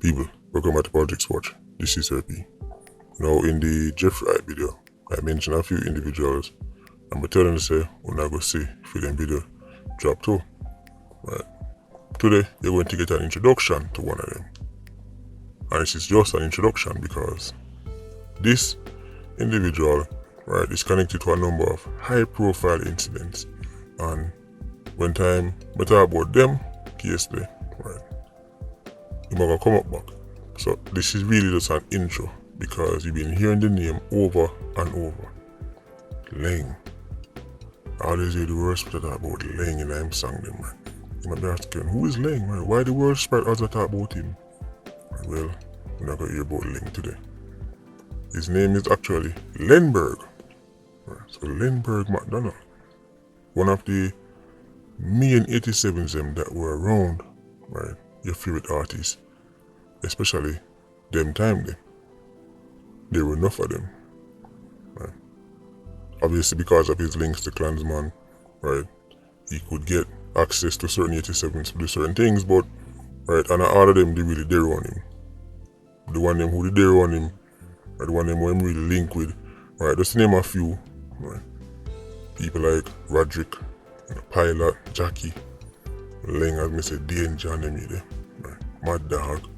People, welcome back to Politricks Watch. This is RP. Now, in the Fraid video, I mentioned a few individuals. I'm telling you to say, we're not going to see if them video drop too. Right. Today, you're going to get an introduction to one of them. And this is just an introduction because this individual, right, is connected to a number of high-profile incidents. And when time I talk about them, yesterday, right, you're going to come up back. So this is really just an intro because you've been hearing the name over and over. Leng. I always hear the word Sprat about Leng in them song them, man. You might be asking, who is Leng, man? Why the word Sprat also talk about him? Well, we're not going to hear about Leng today. His name is actually Lenburgh. Right, so Lenburgh Mcdonald. One of the main 87s them that were around, right? Your favorite artists. Especially them time there. There were enough of them. Right? Obviously because of his links to KlLAZ, right? He could get access to certain 87s to do certain things, but right, and all of them they really dare on him. The one them who they dare on him, right, the one them who I'm really linked with, right? Just to name a few, right? People like Roderick, Pilot, Jackie, Leng, as I said, Danger and them there. Right? Mad Dog.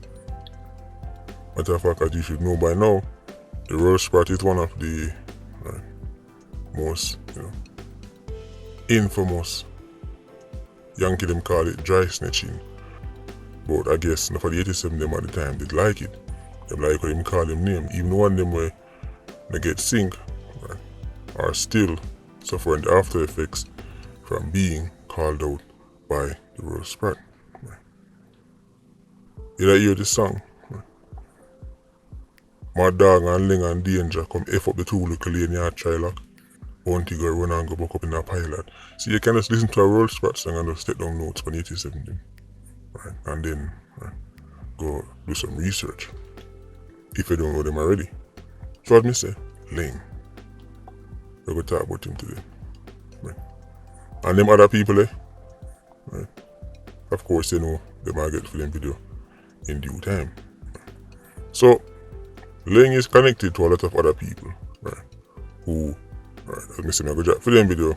Matter of fact, as you should know by now, the Royal Sprat is one of the most, infamous. Yankee them call it dry snitching. But I guess for the 87 them at the time did like it. They like how them call them name. Even one of them where they get sink, right, are still suffering the after effects from being called out by the Royal Sprat. Right. You hear this song? My dog and Leng and Danger come F up the two little lane yard Trilog. Bounty go run and go back up in a Pilot. See, you can just listen to a Royal Sprat song and just take down notes for the 87 them. Right? And then go do some research. If you don't know them already. So as me say, Leng. We're going to talk about him today. Right? And them other people right? Of course you know they might get for them video in due time. So Leng is connected to a lot of other people, right? Who, right, as I say, I'm going to drop for them video,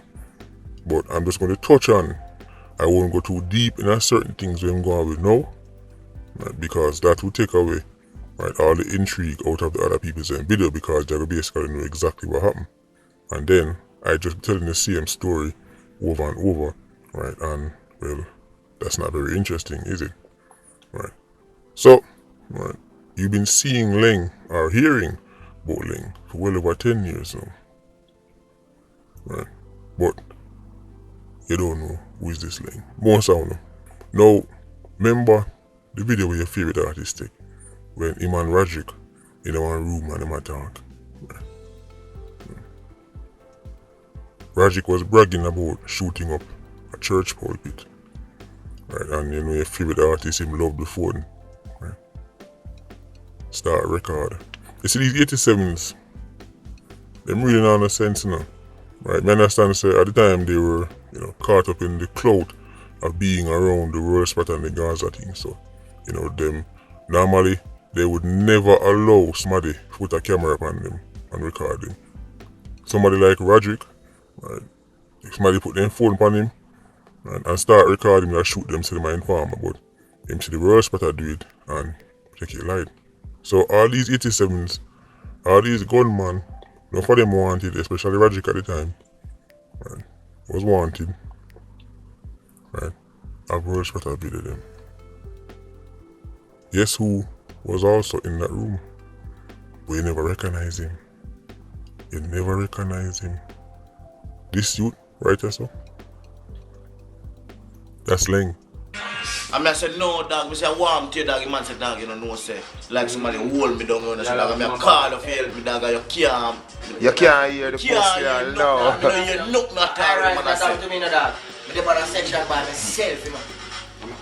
but I'm just going to touch on. I won't go too deep in certain things where I'm going with now, right? Because that will take away, right, all the intrigue out of the other people's video because they will basically know exactly what happened. And then I just telling the same story over and over, right? And well, that's not very interesting, is it? Right. So, right. You've been seeing Leng or hearing about Leng for well over 10 years now. Right? But you don't know who is this Leng. Most don't know. Now, remember the video where your favorite artist take when him and Roderick in one room and them a talk. Right? Roderick was bragging about shooting up a church pulpit. Right? And you know your favorite artist him loved the phone. Start record. You see these 87s, them really not no sense, Right? I understand say at the time they were, caught up in the clout of being around the Royal Sprat and the Gaza thing. So, them normally they would never allow somebody to put a camera upon them and record them. Somebody like Roderick, right? If somebody put their phone upon him and start recording and shoot them, say they might inform about him. See the Royal Sprat do it and take it light. So all these 87s, all these gunmen, none of them wanted, especially Roderick at the time, right, was wanted, right, I've Royal Sprat video them. Guess who was also in that room? But you never recognize him. You never recognize him. This youth, right there, so? That's Leng. I said, no, dog. I said, warm to you, dog. The man said, dog, you know, say, like somebody hold me down, I said, dog, I'm call of help me, dog, you can't. You can't hear the pussy, no. You look not tired, man, I said. To me, no, dog. I'm in the section by myself,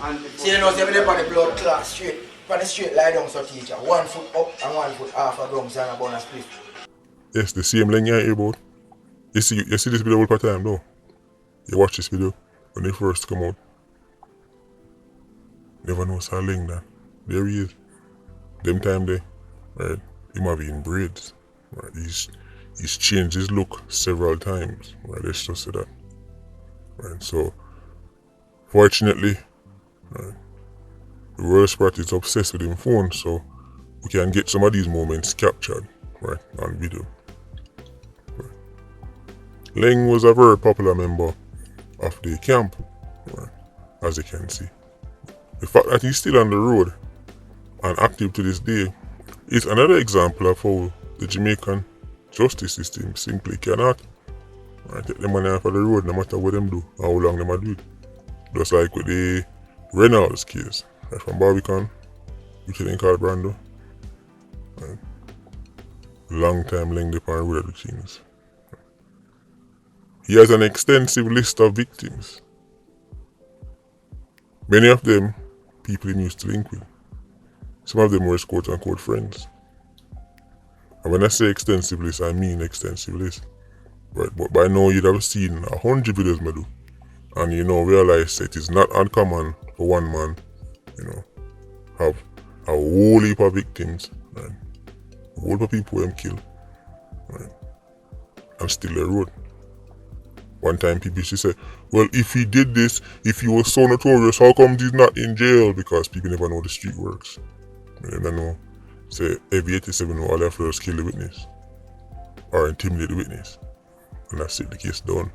man. See, you know, I'm on the blood clot straight. On the straight lie down, so teacher. 1 foot up and 1 foot half a drums and a bonus split. Yes, the same Leng you hear about. You see this video all the time, though. You watch this video when they first come out. Never know saw Leng that. There he is. them time there, right, him have in braids. Right? He's changed his look several times. Right? Let's just say that. Right? So fortunately, right, the world Sprat is obsessed with him phone, so we can get some of these moments captured, right, on video. Right. Leng was a very popular member of the camp, right, as you can see. The fact that he's still on the road and active to this day is another example of how the Jamaican justice system simply cannot, right, take the money off of the road no matter what them do and how long them do it. Just like with the Reynolds case, right, from Barbican, which is called Brando. Right. Long time Leng upon the road with things. He has an extensive list of victims. Many of them people he used to link with. Some of them were his quote-unquote friends. And when I say extensive list, I mean extensive list. Right? But by now you'd have seen 100 videos I do. And realize that it is not uncommon for one man, have a whole heap of victims, right? A whole heap of people him kill, right? And still the road. One time people used to say, well, if he did this, if he was so notorious, how come he's not in jail? Because people never know the street works. They never know. Say every 87 all they have to do is kill the witness or intimidate the witness. And that's it, the case done.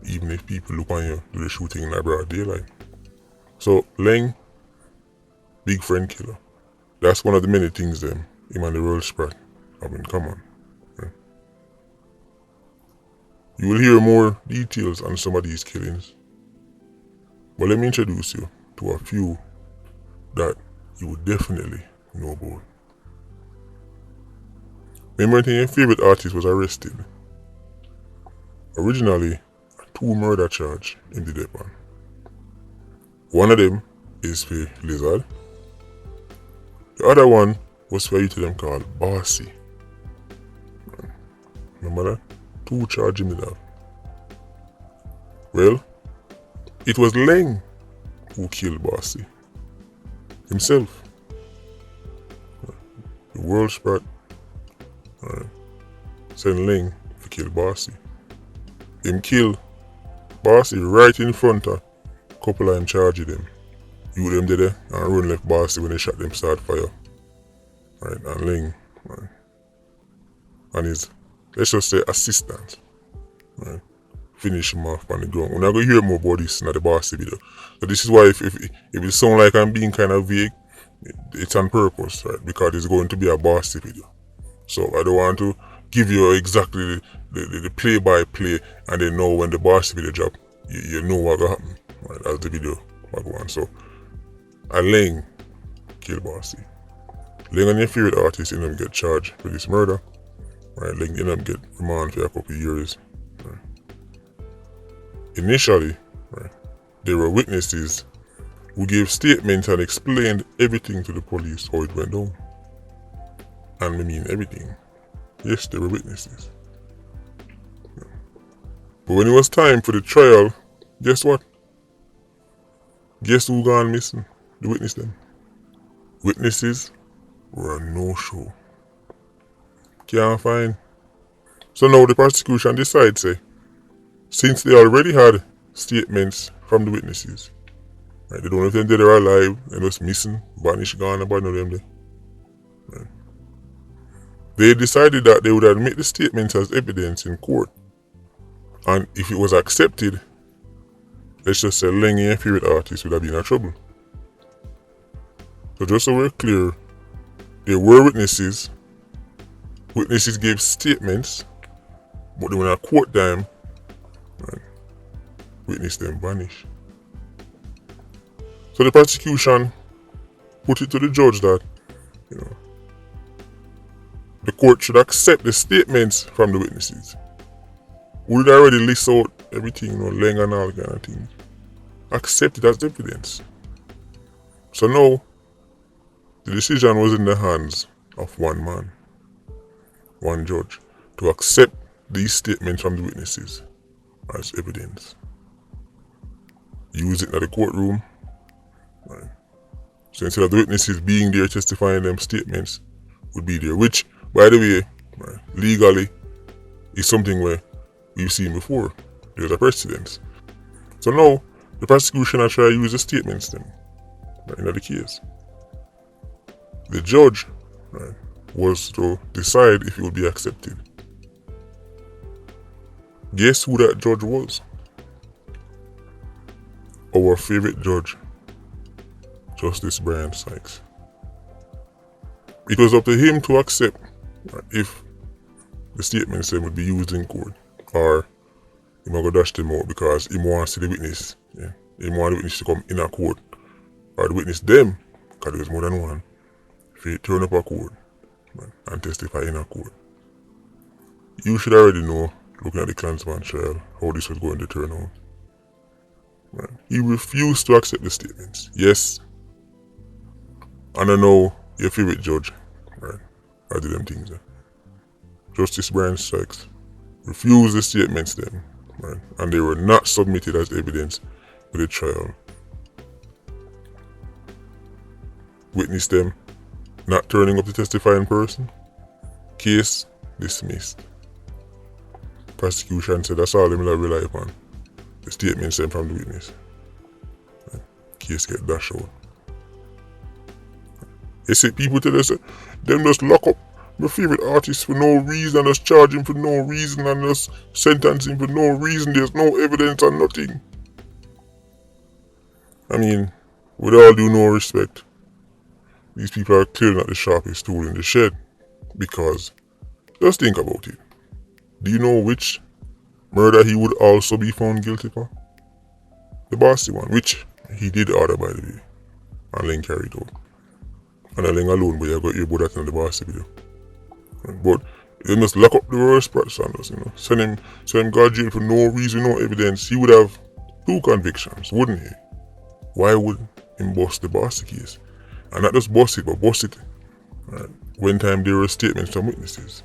Even if people look on you, do the shooting in broad daylight. So Leng, big friend killer. That's one of the many things him and the world Sprat have in common. Right? You will hear more details on some of these killings. But let me introduce you to a few that you would definitely know about. Remember when your favorite artist was arrested? Originally, 2 murder charge in the depan. One of them is for KlLAZ. The other one was for a youth them called Bossy. Remember that? 2 charges in that. Well, it was Leng who killed Bossy himself. The world Sprat sent Leng to kill Bossy. Him kill Bossy right in front of a couple of them charging them. You them did there and run left Bossy when they shot them start fire. Right, and Leng, right, and his, let's just say, assistant, right, finish him off on the ground. We're not going to hear more about this in the Bossy video. So this is why if it sounds like I'm being kind of vague, it's on purpose, right, because it's going to be a Bossy video. So I don't want to give you exactly the play-by-play and then know when the Bossy video drop, you know what will happen, right, as the video will go on. So, and Leng kill Bossy. Leng and your favorite artist end up get charged for this murder. Right, Leng end up get remanded for a couple of years. Right. Initially, right, there were witnesses who gave statements and explained everything to the police how it went down. And I mean everything. Yes, there were witnesses. Yeah. But when it was time for the trial, guess what? Guess who gone missing? The witness them. Witnesses were a no-show. Can't find. So now the prosecution decides, say, since they already had statements from the witnesses, right, they don't know if they're dead or alive, they're just missing, vanished, gone, about none of them there. Right. They decided that they would admit the statements as evidence in court. And if it was accepted, let's just say Leng and your favorite artist would have been in trouble. So just so we're clear, there were witnesses. Witnesses gave statements, but then when I court them, right, witness them vanish. So the prosecution put it to the judge that, the court should accept the statements from the witnesses. We did already list out everything, Leng and all kind of things. Accept it as evidence. So now, the decision was in the hands of one man, one judge, to accept these statements from the witnesses as evidence. Use it in the courtroom, right, So instead of the witnesses being there testifying them statements would be there, which, by the way, legally is something where we've seen before. There's a precedent. So now the prosecution are trying to use the statements then in the case. The judge was to decide if it would be accepted. Guess who that judge was? Our favorite judge, Justice Brian Sykes. It was up to him to accept if the statements would be used in court, or he might go dash them out because he wants to see the witness. Yeah. He wants the witness to come in a court, or the witness them, because there's more than one, if he turn up a court and testify in a court. You should already know, looking at the KlLAZ trial, how this was going to turn out. He refused to accept the statements. Yes. And I know your favorite judge, I did them things. Justice Brian Sykes refused the statements then, and they were not submitted as evidence for the trial. Witness them not turning up to testify in person. Case dismissed. Prosecution said that's all they will rely upon. The statement sent from the witness. Case get dashed out. They say people tell us them just lock up my favorite artist for no reason, just charge him for no reason, and just sentence him for no reason. There's no evidence and nothing. I mean, with all due no respect, these people are clearly not the sharpest tool in the shed. Because, just think about it. Do you know which murder he would also be found guilty for? The Bossy one, which he did order, by the way, and then carried out. And I think alone, but you got your boy that in the Bossy video. But they must lock up the real Sprat Sanders, you know. Send him go to jail for no reason, no evidence. He would have 2 convictions, wouldn't he? Why would him bust the Bossy case? And not just bust it, but bust it when time there were statements from witnesses.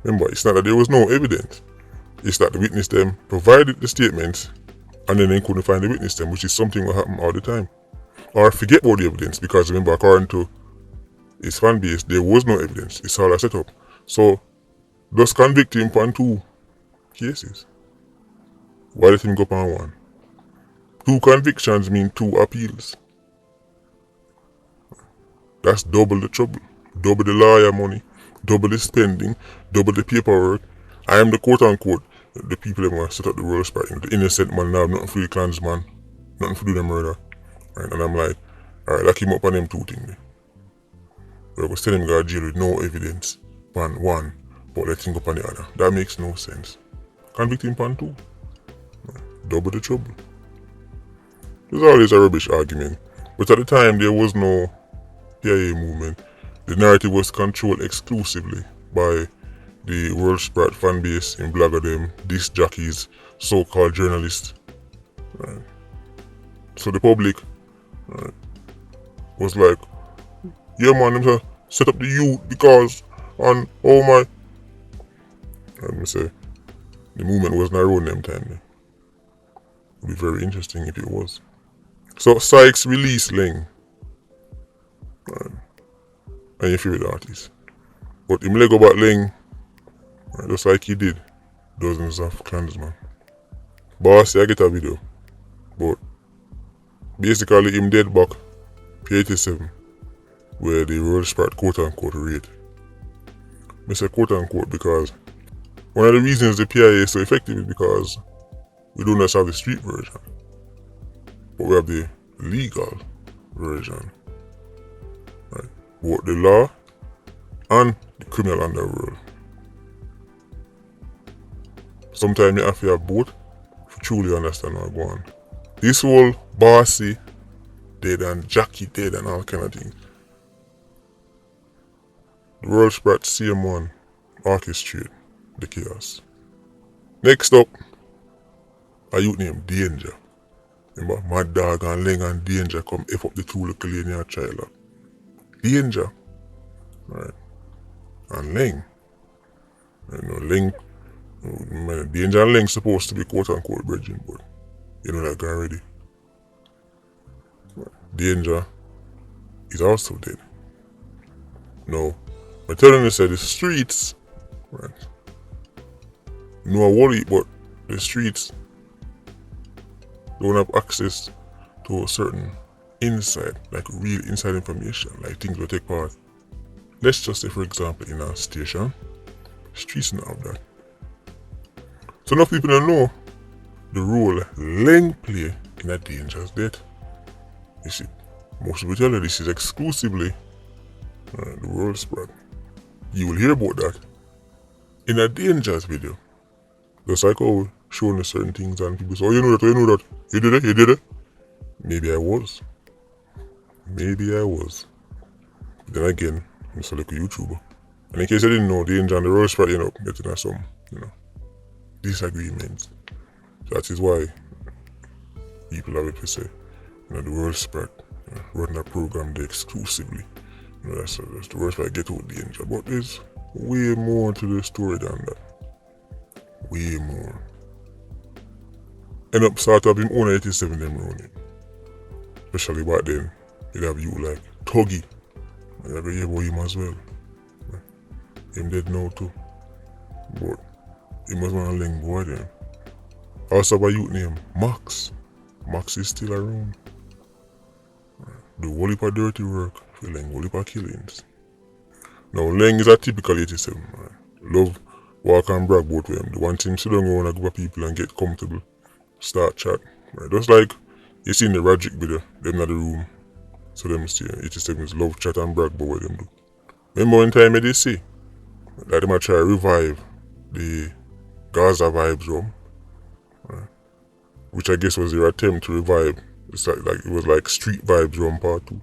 Remember, it's not that there was no evidence. It's that the witness them provided the statements and then they couldn't find the witness them, which is something that happen all the time. Or forget about the evidence, because remember, according to his fan base, there was no evidence. It's all a setup. So, just convict him on 2 cases. Why let him go on 1? 2 convictions mean 2 appeals. That's double the trouble, double the lawyer money, double the spending, double the paperwork. I am the quote-unquote, the people that want to set up the world Sprat, the innocent man, now have nothing for the KlLAZ man, nothing to do the murder. Right? And I'm like, alright, lock him up on them 2 things. We're going to send him to jail with no evidence on 1, but let him go on the other. That makes no sense. Convict him on 2. Right? Double the trouble. There's always a rubbish argument, but at the time there was no PIA movement. The narrative was controlled exclusively by the World Sprat fan base in blogger them, disc jockeys, so-called journalists. Right. So the public was like, yeah man, them set up the youth because on oh my, let me say, the movement was not around them time. It would be very interesting if it was. So Sykes released Ling. And your favorite artist. But him let go back Ling, just like he did dozens of KlLAZ man. Bossy I get a video, but basically him dead back P87 where the World Sprat quote unquote rate. I say quote unquote because one of the reasons the PIA is so effective is because we don't just have the street version, but we have the legal version. Right. Both the law and the criminal underworld. Sometimes you have to have both to truly understand what's going on. This whole Bossy dead and Jackie dead and all kind of things. The World Sprat CM1 orchestrate the chaos. Next up, a youth named Danger. Remember, Mad Dog and Ling and Danger come F up the 2 little lady and child. Danger, right? And Ling, you know, Ling, Danger and Ling supposed to be quote unquote bridging, but you know that guy already. Right. danger is also dead. Now, I'm telling you, say the streets, right? No worry, but the streets don't have access to a certain inside, like real inside information, like things will take part. Let's just say, for example, in a station, streets don't have that. So enough people don't know the role Leng play in a dangerous death. You see, most people tell you this is exclusively the world Sprat. You will hear about that in a dangerous video. Just like how showing you certain things and people say, oh, you know that, you did it. Maybe I was. But then again, I'm just a little YouTuber. And in case I didn't know, danger and the world Sprat, getting at some, disagreements. That is why people have it to say, the world Sprat, running a program there exclusively. That's the worst way I get out danger. But there's way more to the story than that. Way more. End up start up him own 87 them running. Especially back then, you'd have you like Tuggy. You have to hear about him as well. Him dead now too. But he must want a Leng boy then. Also by youth name Max. Max is still around. Do a whole heap of dirty work for Leng, whole heap of killings. Now Leng is a typical 87 man. Love walk and brag both of them. The one thing sit down around a group of people and get comfortable. Start chat. Right? Just like you see in the Rajic video, them in the room. So them see 87s love chat and brag about what them do. Remember one time they say that they might try to revive the Gaza vibes room. Right? Which I guess was their attempt to revive. It's like it was like street vibes room part 2.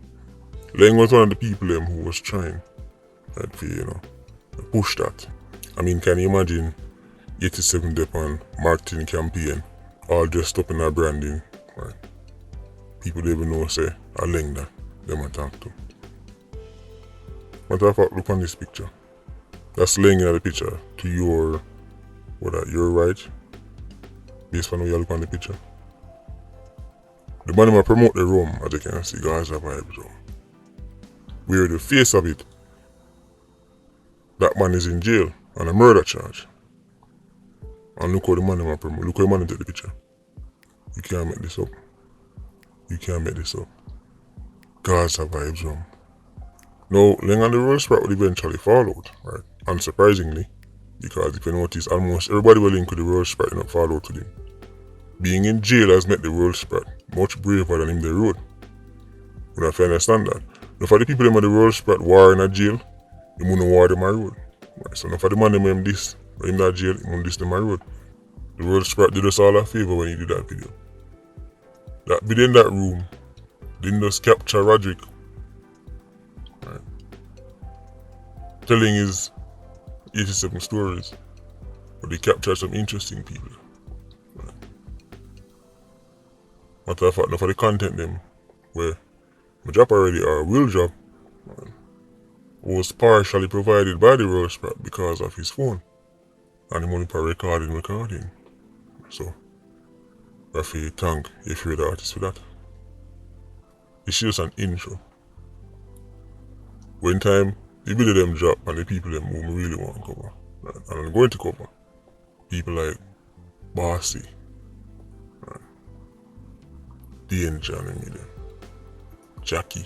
Leng was one of the people who was trying to push that. I mean, can you imagine 87 dep on marketing campaign, all dressed up in our branding, right? People don't even know say a Leng that them a talk to. Matter of fact, look on this picture. That's Leng in the picture to your right. Based on how you look on the picture. The man who promote the room, as you can see, Gaza vibes room. Where the face of it, that man is in jail on a murder charge. And look how the man promote. Look how the man take the picture. You can't make this up. Gaza vibes room. Now, Leng and the World Sprat would eventually fall out, right? Unsurprisingly, because if you notice, almost everybody will link with the World Sprat and not fall out with him. Being in jail has made the World Sprat much braver than him the road. You have to understand that. Now for the people them on the World Sprat war in a jail, they won't war them on road. Right? So now for the man them in this, in that jail, they won't this them on road. The World Sprat did us all a favor when he did that video. That video in that room didn't just capture Roderick, right? Telling his 87 stories, but they captured some interesting people. Right? Matter of fact, now for the content them, where my job already or will job, right, was partially provided by the World Sprat because of his phone and the money for recording. So I feel thank your favorite artist for that. It's just an intro. When time the video them drop and the people them who really want to cover, right, and I'm going to cover people like Bossy, right, Danger and them, Jackie.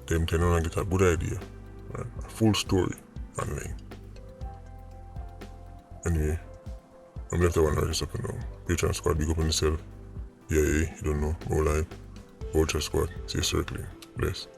Them turn on and get a good idea, right? A full story online. Anyway, I'm left that one right up and down. Patreon squad, big up on yourself. Yeah, you don't know, no live. Vulture squad, see you circling. Bless.